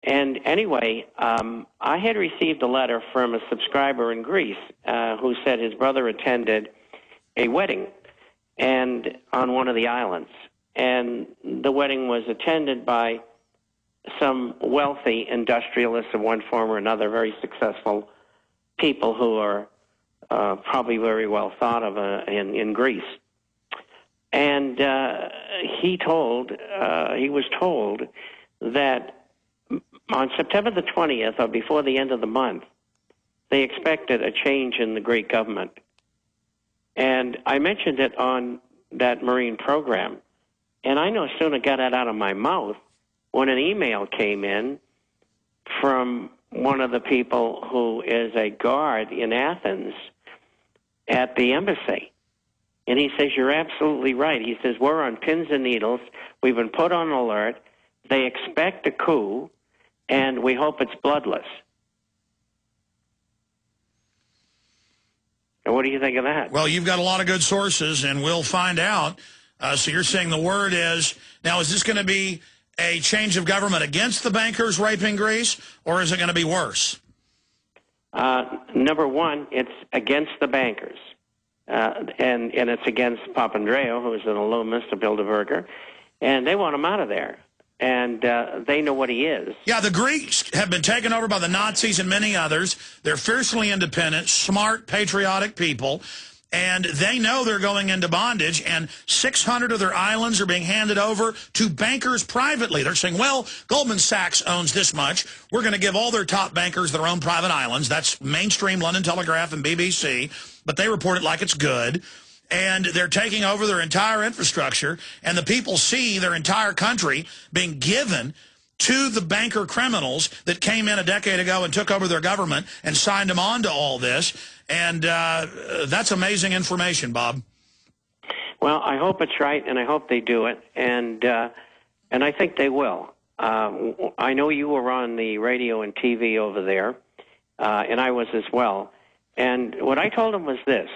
And anyway, I had received a letter from a subscriber in Greece who said his brother attended a wedding and on one of the islands. And the wedding was attended by some wealthy industrialists of one form or another, very successful people who are probably very well thought of in Greece. And he was told that on September the 20th, or before the end of the month, they expected a change in the Greek government. And I mentioned it on that Marine program. And I no sooner got it out of my mouth when an email came in from one of the people who is a guard in Athens at the embassy. And he says, you're absolutely right. He says, we're on pins and needles. We've been put on alert. They expect a coup, and we hope it's bloodless. And what do you think of that? Well, you've got a lot of good sources, and we'll find out. So you're saying the word is, now is this going to be a change of government against the bankers raping Greece, or is it going to be worse? Number one, it's against the bankers. And it's against Papandreou, who is an alumnus of Bilderberger, and they want him out of there. And they know what he is. Yeah, the Greeks have been taken over by the Nazis and many others. They're fiercely independent, smart, patriotic people, and they know they're going into bondage, and 600 of their islands are being handed over to bankers privately. They're saying, well, Goldman Sachs owns this much. We're going to give all their top bankers their own private islands. That's mainstream London Telegraph and BBC, but they report it like it's good. And they're taking over their entire infrastructure, and the people see their entire country being given to the banker criminals that came in a decade ago and took over their government and signed them on to all this. And that's amazing information, Bob. Well, I hope it's right, and I hope they do it, and I think they will. I know you were on the radio and TV over there, and I was as well. And what I told them was this.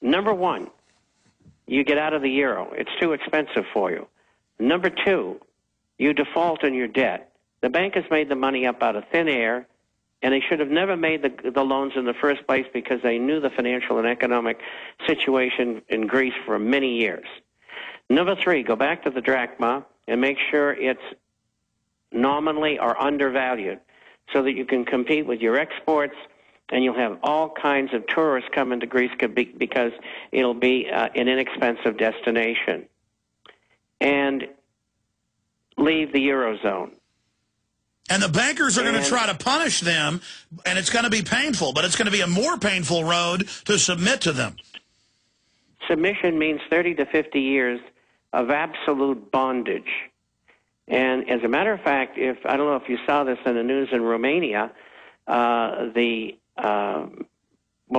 Number one, you get out of the euro. It's too expensive for you. Number two, you default on your debt. The bankers made the money up out of thin air, and they should have never made the loans in the first place because they knew the financial and economic situation in Greece for many years. Number three, go back to the drachma and make sure it's nominally or undervalued so that you can compete with your exports, and you'll have all kinds of tourists come into Greece because it'll be an inexpensive destination. And leave the Eurozone. And the bankers are going to try to punish them, and it's going to be painful, but it's going to be a more painful road to submit to them. Submission means 30 to 50 years of absolute bondage. And as a matter of fact, I don't know if you saw this in the news in Romania, we'll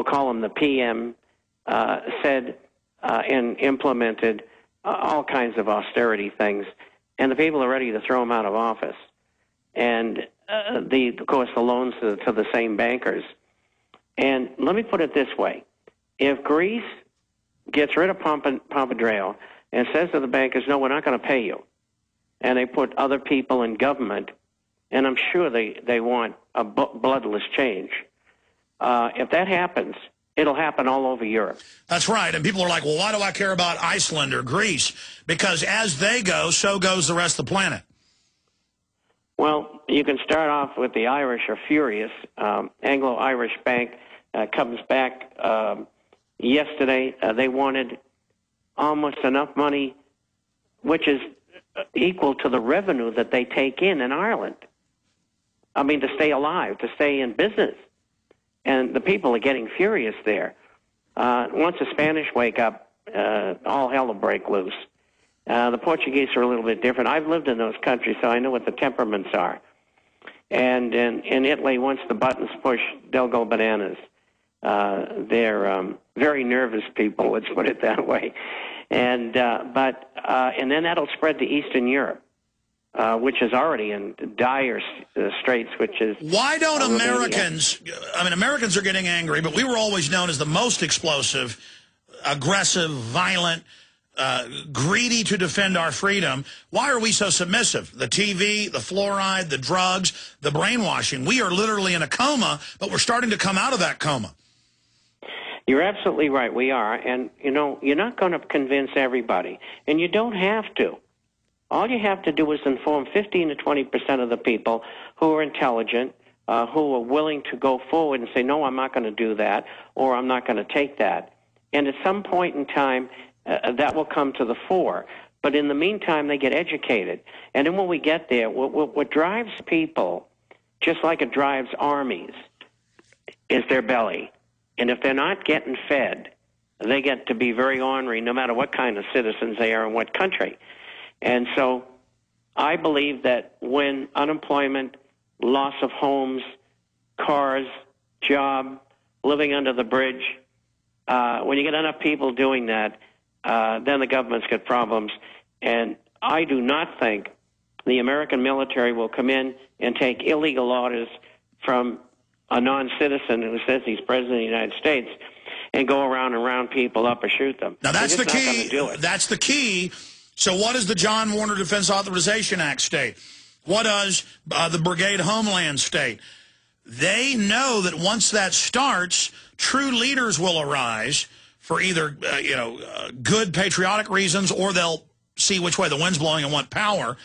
call him the PM, said and implemented all kinds of austerity things, and the people are ready to throw him out of office. And of course, the loans to the same bankers. And let me put it this way. If Greece gets rid of Papandreou and says to the bankers, no, we're not going to pay you, and they put other people in government, and I'm sure they want a bloodless change, if that happens, it'll happen all over Europe. That's right. And people are like, well, why do I care about Iceland or Greece? Because as they go, so goes the rest of the planet. Well, you can start off with the Irish are furious. Anglo-Irish Bank comes back yesterday. They wanted almost enough money, which is equal to the revenue that they take in Ireland. I mean, to stay alive, to stay in business. And the people are getting furious there. Once the Spanish wake up, all hell will break loose. The Portuguese are a little bit different. I've lived in those countries, so I know what the temperaments are. And in Italy, once the buttons push, they'll go bananas. They're very nervous people, let's put it that way. And then that'll spread to Eastern Europe. Which is already in dire straits, which is... Why don't Americans... I mean, Americans are getting angry, but we were always known as the most explosive, aggressive, violent, greedy to defend our freedom. Why are we so submissive? The TV, the fluoride, the drugs, the brainwashing. We are literally in a coma, but we're starting to come out of that coma. You're absolutely right. We are. And, you know, you're not going to convince everybody. And you don't have to. All you have to do is inform 15 to 20% of the people who are intelligent, who are willing to go forward and say, no, I'm not going to do that, or I'm not going to take that. And at some point in time, that will come to the fore. But in the meantime, they get educated. And then when we get there, what drives people, just like it drives armies, is their belly. And if they're not getting fed, they get to be very ornery, no matter what kind of citizens they are in what country. And so I believe that when unemployment, loss of homes, cars, job, living under the bridge, when you get enough people doing that, then the government's got problems. And I do not think the American military will come in and take illegal orders from a non-citizen who says he's president of the United States and go around and round people up or shoot them. Now, that's the key. That's the key. So what does the John Warner Defense Authorization Act state? What does the Brigade Homeland state? They know that once that starts, true leaders will arise for either, good patriotic reasons, or they'll see which way the wind's blowing and want power.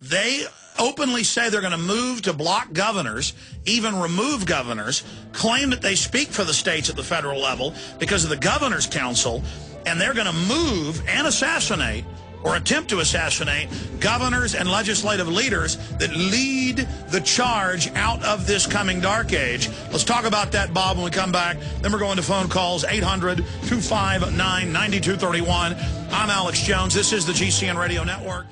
They openly say they're going to move to block governors, even remove governors, claim that they speak for the states at the federal level because of the Governor's Council, and they're going to move and assassinate or attempt to assassinate governors and legislative leaders that lead the charge out of this coming dark age. Let's talk about that, Bob, when we come back. Then we're going to phone calls, 800-259-9231. I'm Alex Jones. This is the GCN Radio Network.